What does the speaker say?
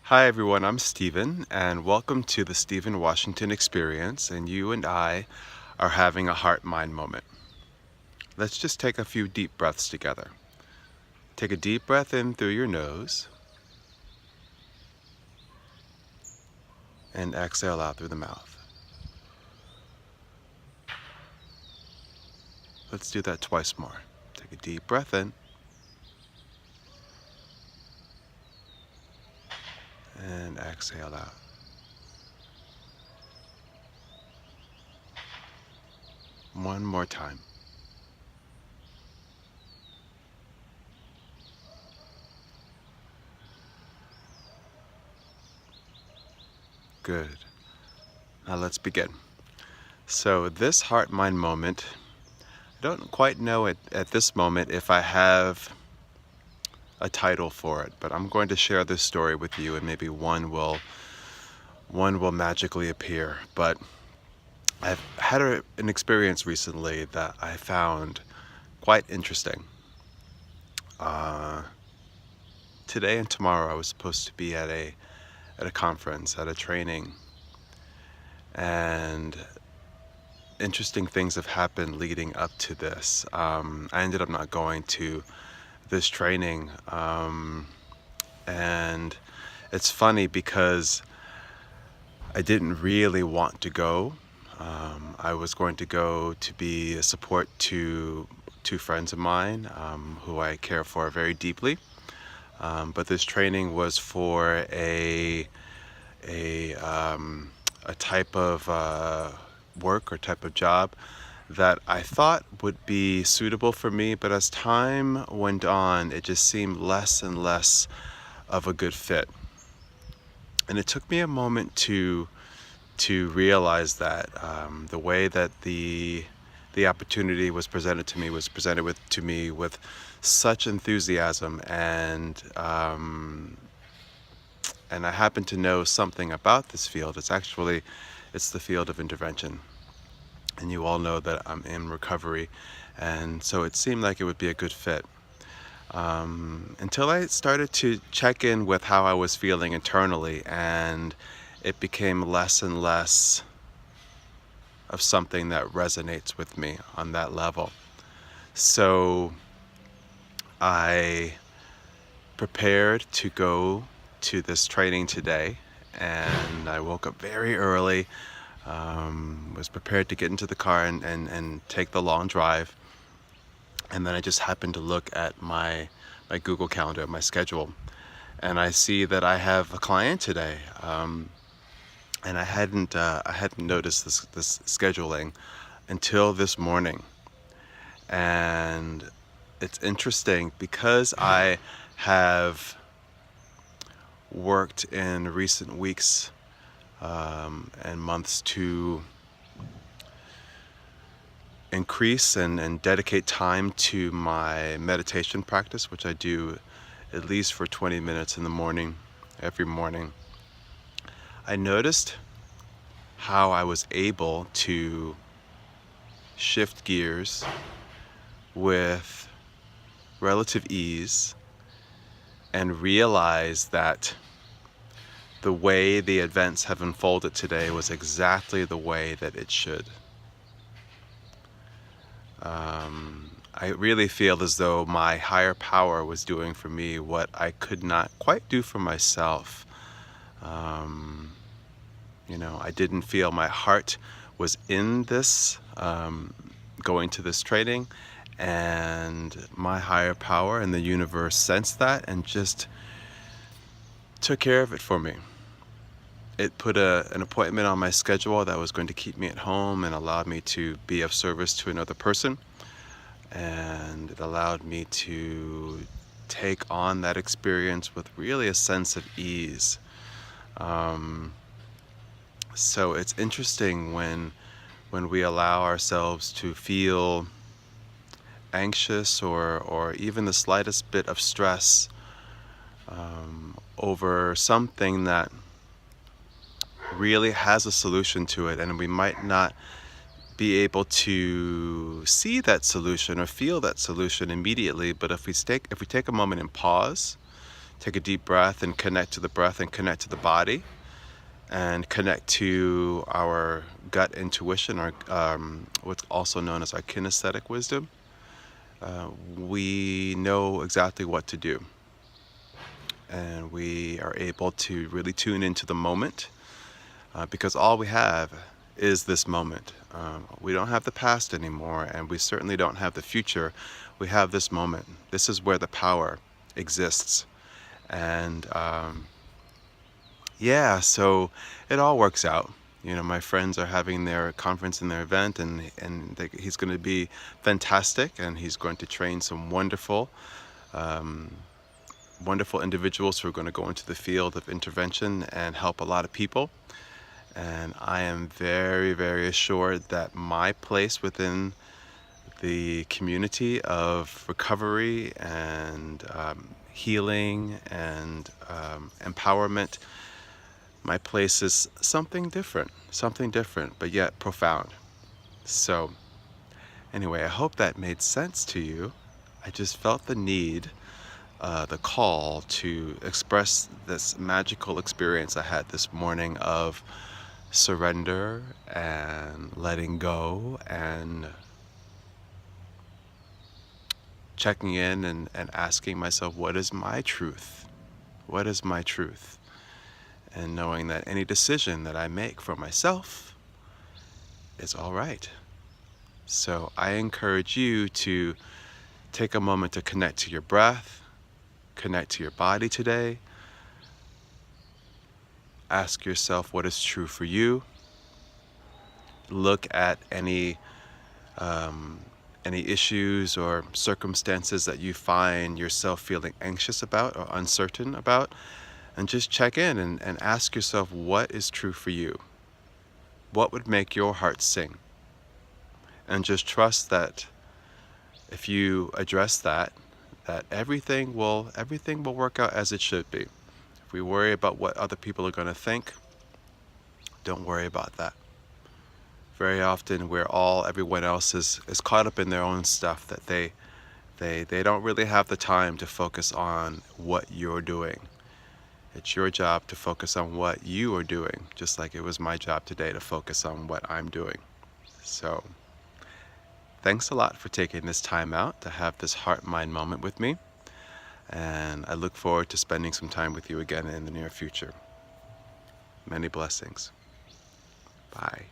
Hi everyone, I'm Stephen, and welcome to the Stephen Washington Experience, and you and I are having a heart-mind moment. Let's just take a few deep breaths together. Take a deep breath in through your nose, and exhale out through the mouth. Let's do that twice more. Take a deep breath in, and exhale out. One more time. Good. Now let's begin. So this heart-mind moment, I don't quite know at this moment if I have a title for it, but I'm going to share this story with you, and maybe one will magically appear. But I've had an experience recently that I found quite interesting. Today and tomorrow I was supposed to be at a conference, at a training, and interesting things have happened leading up to this. I ended up not going to this training, and it's funny because I didn't really want to go. I was going to go to be a support to two friends of mine who I care for very deeply. But this training was for a type of work or type of job that I thought would be suitable for me, but as time went on, it just seemed less and less of a good fit. And it took me a moment to realize that the way that the opportunity was presented to me with such enthusiasm, and I happen to know something about this field. It's the field of intervention, and you all know that I'm in recovery, and so it seemed like it would be a good fit. Until I started to check in with how I was feeling internally, and it became less and less of something that resonates with me on that level. So I prepared to go to this training today, and I woke up very early, was prepared to get into the car and take the long drive. And then I just happened to look at my Google Calendar, my schedule, and I see that I have a client today. And I hadn't noticed this scheduling until this morning. And it's interesting because I have worked in recent weeks and months to increase and dedicate time to my meditation practice, which I do at least for 20 minutes in the morning, every morning. I noticed how I was able to shift gears with relative ease and realize that the way the events have unfolded today was exactly the way that it should. I really feel as though my higher power was doing for me what I could not quite do for myself. I didn't feel my heart was in this, going to this training, and my higher power and the universe sensed that and just took care of it for me. It put an appointment on my schedule that was going to keep me at home and allowed me to be of service to another person, and it allowed me to take on that experience with really a sense of ease. So it's interesting when we allow ourselves to feel anxious or even the slightest bit of stress over something that really has a solution to it, and we might not be able to see that solution or feel that solution immediately, but if we take a moment and pause take a deep breath and connect to the breath and connect to the body and connect to our gut intuition, or what's also known as our kinesthetic wisdom, we know exactly what to do. And we are able to really tune into the moment, because all we have is this moment. We don't have the past anymore, and we certainly don't have the future. We have this moment. This is where the power exists. And yeah, so it all works out. My friends are having their conference and their event, and he's going to be fantastic, and he's going to train some wonderful individuals who are going to go into the field of intervention and help a lot of people. And I am very, very assured that my place within the community of recovery and healing and empowerment, my place is something different, but yet profound. So anyway, I hope that made sense to you. I just felt the need, the call to express this magical experience I had this morning of surrender and letting go and checking in and asking myself, what is my truth? What is my truth? And knowing that any decision that I make for myself is all right. So I encourage you to take a moment to connect to your breath, connect to your body today. Ask yourself what is true for you. Look at any issues or circumstances that you find yourself feeling anxious about or uncertain about, and just check in and ask yourself, what is true for you? What would make your heart sing? And just trust that if you address that everything will work out as it should be. If we worry about what other people are going to think, don't worry about that. Very often everyone else is caught up in their own stuff, that they don't really have the time to focus on what you're doing. It's your job to focus on what you are doing, just like it was my job today to focus on what I'm doing. So thanks a lot for taking this time out to have this heart-mind moment with me. And I look forward to spending some time with you again in the near future. Many blessings. Bye.